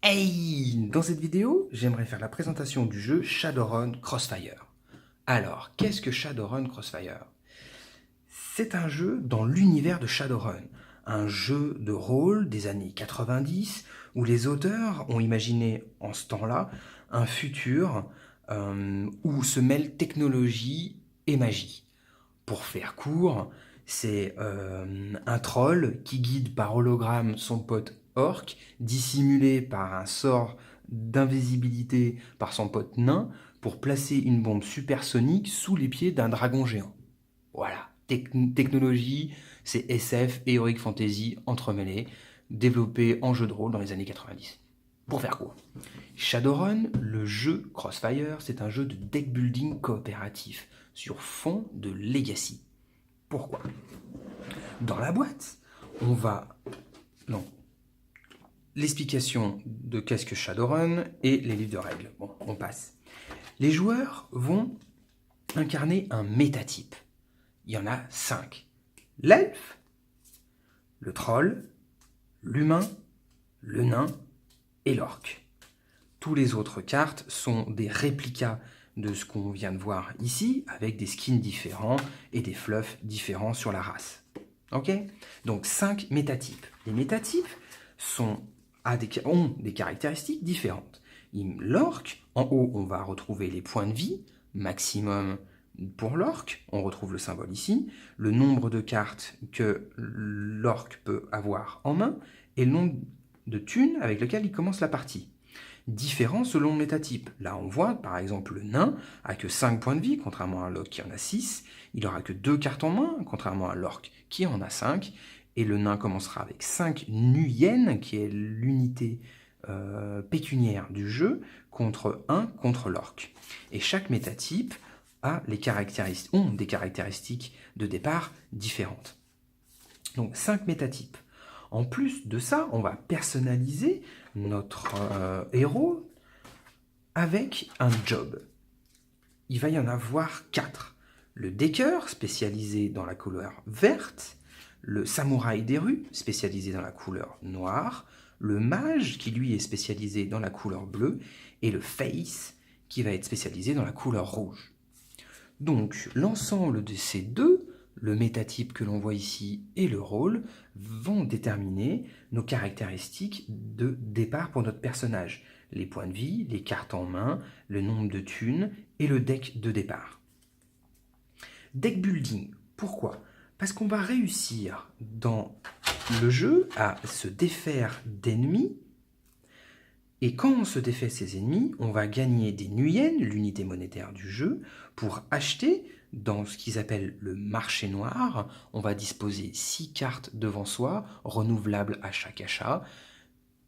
Hey! Dans cette vidéo, j'aimerais faire la présentation du jeu Shadowrun Crossfire. Alors, qu'est-ce que Shadowrun Crossfire? C'est un jeu dans l'univers de Shadowrun, un jeu de rôle des années 90 où les auteurs ont imaginé en ce temps-là un futur où se mêlent technologie et magie. Pour faire court, c'est un troll qui guide par hologramme son pote orc, dissimulé par un sort d'invisibilité par son pote nain, pour placer une bombe supersonique sous les pieds d'un dragon géant. Voilà, technologie, c'est SF et Heroic Fantasy entremêlés, développé en jeu de rôle dans les années 90. Pour faire court, Shadowrun, le jeu Crossfire, c'est un jeu de deck building coopératif sur fond de Legacy. Pourquoi? Dans la boîte, on va... Non. L'explication de qu'est-ce que Shadowrun et les livres de règles. Bon, on passe. Les joueurs vont incarner un métatype. Il y en a 5. L'elfe, le troll, l'humain, le nain et l'orc. Tous les autres cartes sont des réplicas de ce qu'on vient de voir ici, avec des skins différents et des fluffs différents sur la race. Ok? Donc 5 métatypes. Les métatypes ont des caractéristiques différentes. L'orc, en haut, on va retrouver les points de vie, maximum pour l'orc, on retrouve le symbole ici, le nombre de cartes que l'orc peut avoir en main, et le nombre de thunes avec lequel il commence la partie. Différent selon le métatype. Là, on voit, par exemple, le nain a que 5 points de vie, contrairement à l'orc qui en a 6. Il aura que 2 cartes en main, contrairement à l'orc qui en a 5. Et le nain commencera avec 5 nuyennes, qui est l'unité pécuniaire du jeu, contre 1 contre l'orc. Et chaque métatype ont des caractéristiques de départ différentes. Donc 5 métatypes. En plus de ça, on va personnaliser notre héros avec un job. Il va y en avoir 4. Le decker, spécialisé dans la couleur verte, le samouraï des rues, spécialisé dans la couleur noire, le mage, qui lui est spécialisé dans la couleur bleue, et le face, qui va être spécialisé dans la couleur rouge. Donc, l'ensemble de ces deux, le métatype que l'on voit ici et le rôle, vont déterminer nos caractéristiques de départ pour notre personnage. Les points de vie, les cartes en main, le nombre de thunes et le deck de départ. Deck building, pourquoi? Parce qu'on va réussir dans le jeu à se défaire d'ennemis. Et quand on se défait ces ennemis, on va gagner des nuyennes, l'unité monétaire du jeu, pour acheter dans ce qu'ils appellent le marché noir. On va disposer 6 cartes devant soi, renouvelables à chaque achat.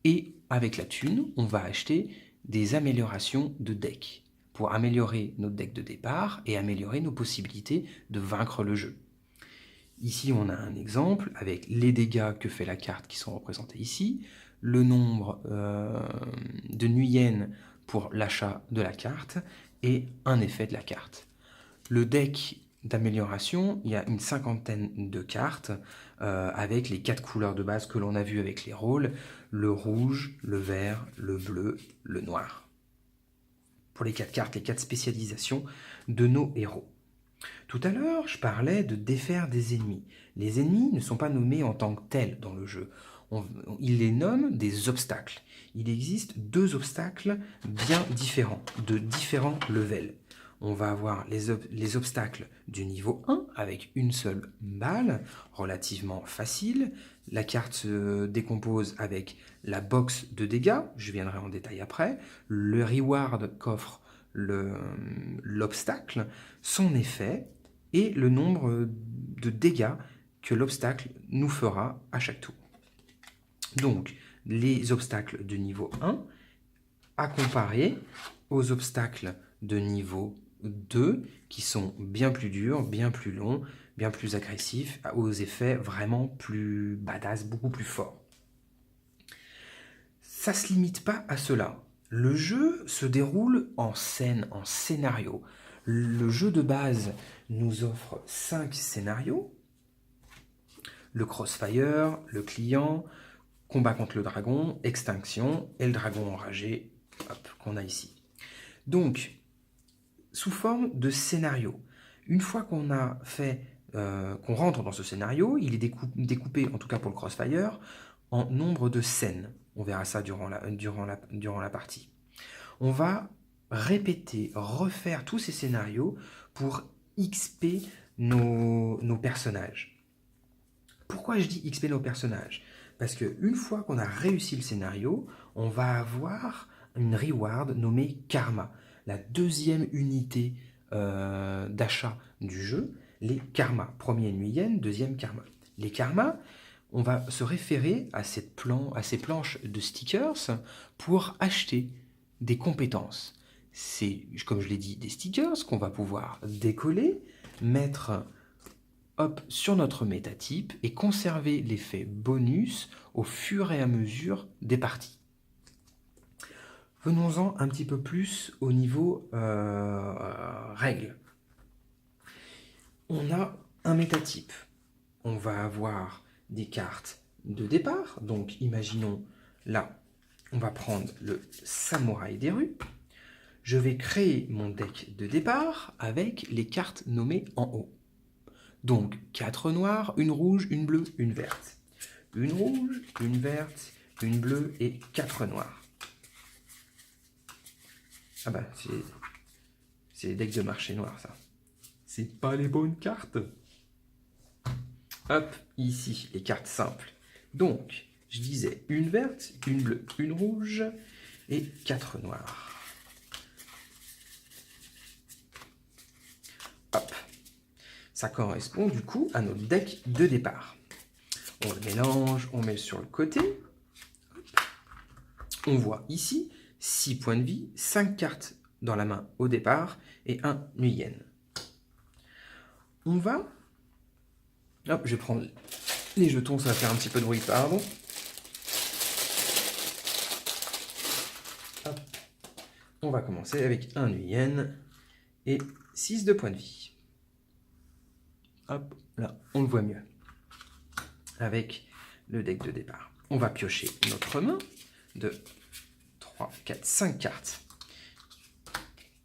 Et avec la thune, on va acheter des améliorations de deck pour améliorer notre deck de départ et améliorer nos possibilités de vaincre le jeu. Ici, on a un exemple avec les dégâts que fait la carte qui sont représentés ici, le nombre de nuyennes pour l'achat de la carte et un effet de la carte. Le deck d'amélioration, il y a une cinquantaine de cartes avec les 4 couleurs de base que l'on a vues avec les rôles, le rouge, le vert, le bleu, le noir. Pour les 4 cartes, les 4 spécialisations de nos héros. Tout à l'heure, je parlais de défaire des ennemis. Les ennemis ne sont pas nommés en tant que tels dans le jeu. Il les nomme des obstacles. Il existe 2 obstacles bien différents, de différents levels. On va avoir les obstacles du niveau 1 avec une seule balle, relativement facile. La carte se décompose avec la box de dégâts, je viendrai en détail après, le reward qu'offre l'obstacle, son effet et le nombre de dégâts que l'obstacle nous fera à chaque tour. Donc, les obstacles de niveau 1 à comparer aux obstacles de niveau 2 qui sont bien plus durs, bien plus longs, bien plus agressifs, aux effets vraiment plus badass, beaucoup plus forts. Ça ne se limite pas à cela. Le jeu se déroule en scène, en scénario. Le jeu de base nous offre 5 scénarios. Le Crossfire, le client, combat contre le dragon, extinction, et le dragon enragé, qu'on a ici. Donc, sous forme de scénario, une fois qu'on a fait, qu'on rentre dans ce scénario, il est découpé, en tout cas pour le Crossfire, en nombre de scènes. On verra ça durant la partie. On va répéter, refaire tous ces scénarios pour XP nos personnages. Pourquoi je dis XP nos personnages? Parce qu'une fois qu'on a réussi le scénario, on va avoir une reward nommée Karma, la deuxième unité d'achat du jeu, les Karma. Premier une yen, deuxième Karma. Les Karma, on va se référer à ces planches de stickers pour acheter des compétences. C'est, comme je l'ai dit, des stickers qu'on va pouvoir décoller, mettre sur notre métatype et conserver l'effet bonus au fur et à mesure des parties. Venons-en un petit peu plus au niveau règles. On a un métatype. On va avoir des cartes de départ. Donc imaginons là, on va prendre le samouraï des rues. Je vais créer mon deck de départ avec les cartes nommées en haut. Donc 4 noires, une rouge, une bleue, une verte. Une rouge, une verte, une bleue et 4 noires. Ah bah, c'est les decks de marché noir, ça. C'est pas les bonnes cartes. Hop, ici, les cartes simples. Donc, je disais une verte, une bleue, une rouge et 4 noires. Hop. Ça correspond du coup à notre deck de départ. On le mélange, on met sur le côté. On voit ici 6 points de vie, 5 cartes dans la main au départ et 1 Nuyen. On va... Hop, je vais prendre les jetons, ça va faire un petit peu de bruit, pardon. Hop. On va commencer avec un Nuyen et 6 de points de vie. Hop, là, on le voit mieux. Avec le deck de départ. On va piocher notre main de 3, 4, 5 cartes.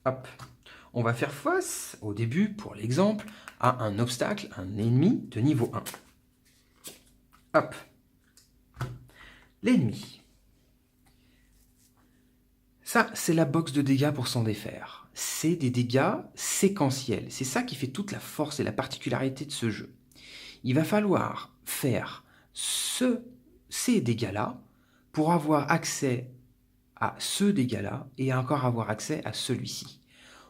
Hop. On va faire face, au début, pour l'exemple, à un obstacle, un ennemi de niveau 1. Hop. L'ennemi. Ça, c'est la box de dégâts pour s'en défaire. C'est des dégâts séquentiels. C'est ça qui fait toute la force et la particularité de ce jeu. Il va falloir faire ces dégâts-là pour avoir accès à ce dégât-là et encore avoir accès à celui-ci.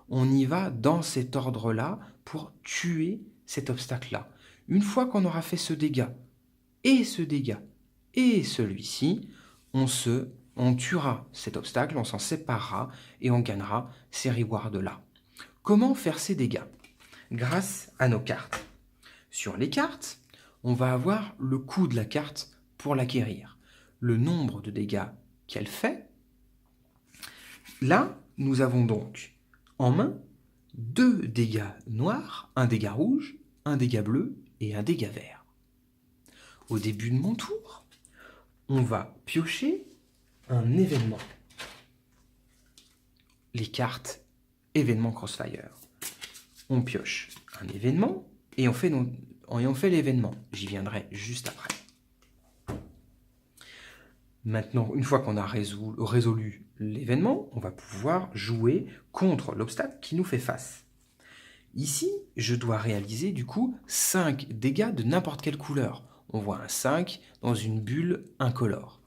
On y va dans cet ordre-là pour tuer cet obstacle-là. Une fois qu'on aura fait ce dégât et celui-ci, on tuera cet obstacle, on s'en séparera et on gagnera ces rewards-là. Comment faire ces dégâts? Grâce à nos cartes. Sur les cartes, on va avoir le coût de la carte pour l'acquérir, le nombre de dégâts qu'elle fait. Là, nous avons donc en main 2 dégâts noirs, un dégât rouge, un dégât bleu et un dégât vert. Au début de mon tour, on va piocher un événement. Les cartes événement Crossfire. On pioche un événement et on fait l'événement. J'y viendrai juste après. Maintenant, une fois qu'on a résolu l'événement, on va pouvoir jouer contre l'obstacle qui nous fait face. Ici, je dois réaliser du coup 5 dégâts de n'importe quelle couleur. On voit un 5 dans une bulle incolore.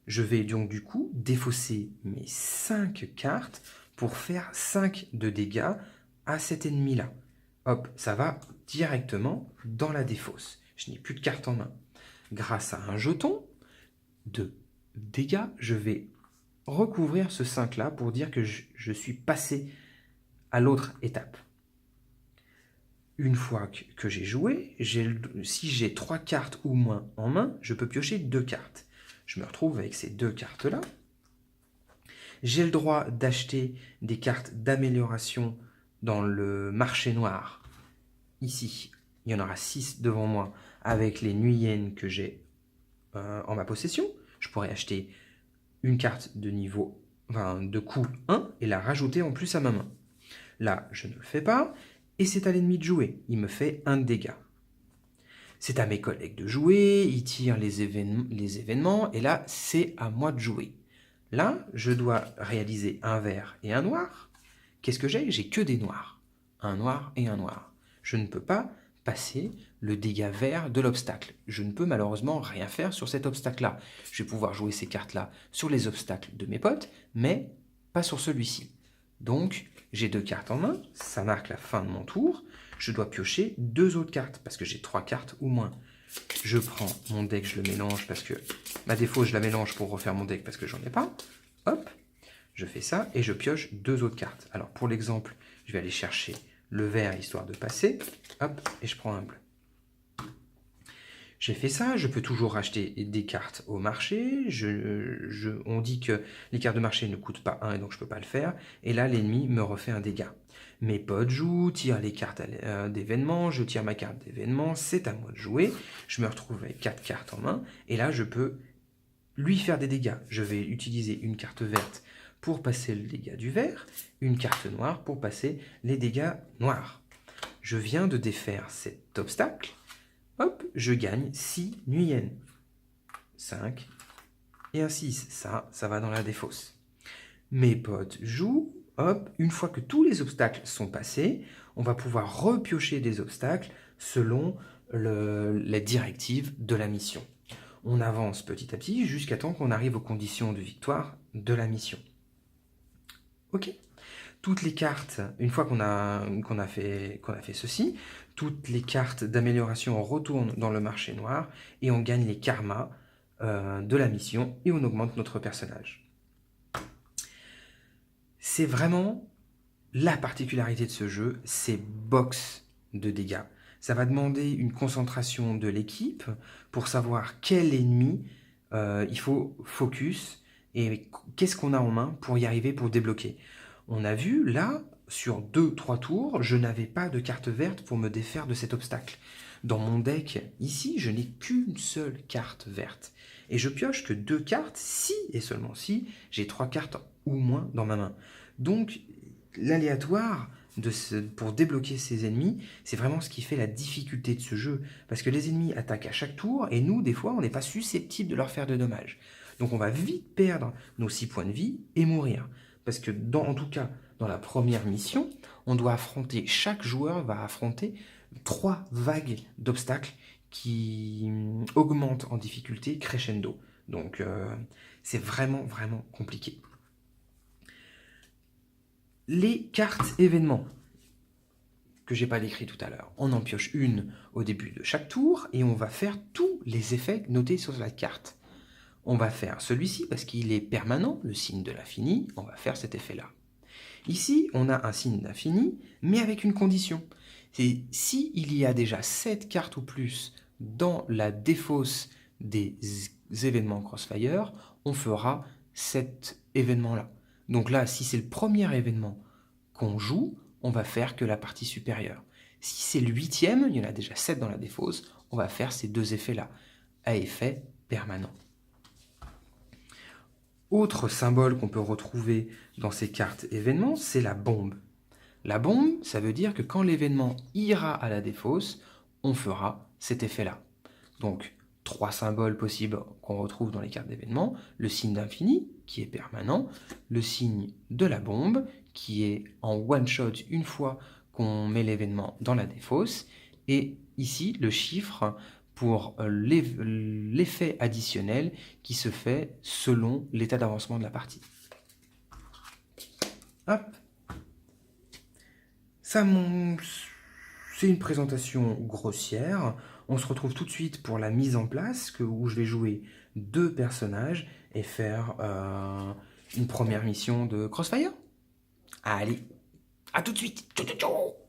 Je vais donc du coup défausser mes 5 cartes pour faire 5 de dégâts à cet ennemi-là. Hop, ça va directement dans la défausse. Je n'ai plus de cartes en main. Grâce à un jeton de dégâts, je vais recouvrir ce 5-là pour dire que je suis passé à l'autre étape. Une fois que j'ai joué, si j'ai 3 cartes ou moins en main, je peux piocher 2 cartes. Je me retrouve avec ces 2 cartes-là. J'ai le droit d'acheter des cartes d'amélioration dans le marché noir. Ici, il y en aura 6 devant moi avec les Nuyen que j'ai en ma possession. Je pourrais acheter une carte de niveau, enfin, de coût 1 et la rajouter en plus à ma main. Là, je ne le fais pas, et c'est à l'ennemi de jouer. Il me fait 1 de dégâts. C'est à mes collègues de jouer, ils tirent les événements, et là, c'est à moi de jouer. Là, je dois réaliser un vert et un noir. Qu'est-ce que j'ai? J'ai que des noirs. Un noir et un noir. Je ne peux pas passer le dégât vert de l'obstacle. Je ne peux malheureusement rien faire sur cet obstacle-là. Je vais pouvoir jouer ces cartes-là sur les obstacles de mes potes, mais pas sur celui-ci. Donc, j'ai 2 cartes en main, ça marque la fin de mon tour. Je dois piocher 2 autres cartes, parce que j'ai 3 cartes ou moins. Je prends mon deck, je le mélange, parce que ma défausse, je la mélange pour refaire mon deck, parce que j'en ai pas. Hop, je fais ça, et je pioche 2 autres cartes. Alors, pour l'exemple, je vais aller chercher le vert, histoire de passer. Hop, et je prends un bleu. J'ai fait ça, je peux toujours acheter des cartes au marché. On dit que les cartes de marché ne coûtent pas 1 et donc je ne peux pas le faire. Et là, l'ennemi me refait un dégât. Mes potes jouent, tirent les cartes d'événement, je tire ma carte d'événement, c'est à moi de jouer. Je me retrouve avec 4 cartes en main et là, je peux lui faire des dégâts. Je vais utiliser une carte verte pour passer le dégât du vert, une carte noire pour passer les dégâts noirs. Je viens de défaire cet obstacle. Hop, je gagne 6 nuyennes. 5 et un 6. Ça va dans la défausse. Mes potes jouent. Hop, une fois que tous les obstacles sont passés, on va pouvoir repiocher des obstacles selon les directives de la mission. On avance petit à petit jusqu'à temps qu'on arrive aux conditions de victoire de la mission. Ok. Toutes les cartes, une fois qu'on a fait ceci, toutes les cartes d'amélioration retournent dans le marché noir et on gagne les karmas de la mission et on augmente notre personnage. C'est vraiment la particularité de ce jeu, c'est box de dégâts. Ça va demander une concentration de l'équipe pour savoir quel ennemi il faut focus et qu'est-ce qu'on a en main pour y arriver, pour débloquer. On a vu, là, sur 2-3 tours, je n'avais pas de carte verte pour me défaire de cet obstacle. Dans mon deck, ici, je n'ai qu'une seule carte verte. Et je pioche que 2 cartes, si et seulement si, j'ai 3 cartes ou moins dans ma main. Donc, l'aléatoire pour débloquer ces ennemis, c'est vraiment ce qui fait la difficulté de ce jeu. Parce que les ennemis attaquent à chaque tour, et nous, des fois, on n'est pas susceptible de leur faire de dommages. Donc on va vite perdre nos 6 points de vie et mourir. Parce que, en tout cas, dans la première mission, on doit affronter, chaque joueur va affronter 3 vagues d'obstacles qui augmentent en difficulté crescendo. Donc, c'est vraiment, vraiment compliqué. Les cartes événements, que j'ai pas décrit tout à l'heure. On en pioche une au début de chaque tour et on va faire tous les effets notés sur la carte. On va faire celui-ci parce qu'il est permanent, le signe de l'infini, on va faire cet effet-là. Ici, on a un signe d'infini, mais avec une condition. C'est s'il y a déjà 7 cartes ou plus dans la défausse des événements Crossfire, on fera cet événement-là. Donc là, si c'est le premier événement qu'on joue, on va faire que la partie supérieure. Si c'est le 8e, il y en a déjà 7 dans la défausse, on va faire ces 2 effets-là, à effet permanent. Autre symbole qu'on peut retrouver dans ces cartes événements, c'est la bombe. La bombe, ça veut dire que quand l'événement ira à la défausse, on fera cet effet-là. Donc, 3 symboles possibles qu'on retrouve dans les cartes d'événements. Le signe d'infini, qui est permanent. Le signe de la bombe, qui est en one-shot une fois qu'on met l'événement dans la défausse. Et ici, le chiffre pour l'effet additionnel qui se fait selon l'état d'avancement de la partie. Hop. Ça, c'est une présentation grossière. On se retrouve tout de suite pour la mise en place, où je vais jouer 2 personnages et faire une première mission de Crossfire. Allez, à tout de suite. Ciao, ciao, ciao.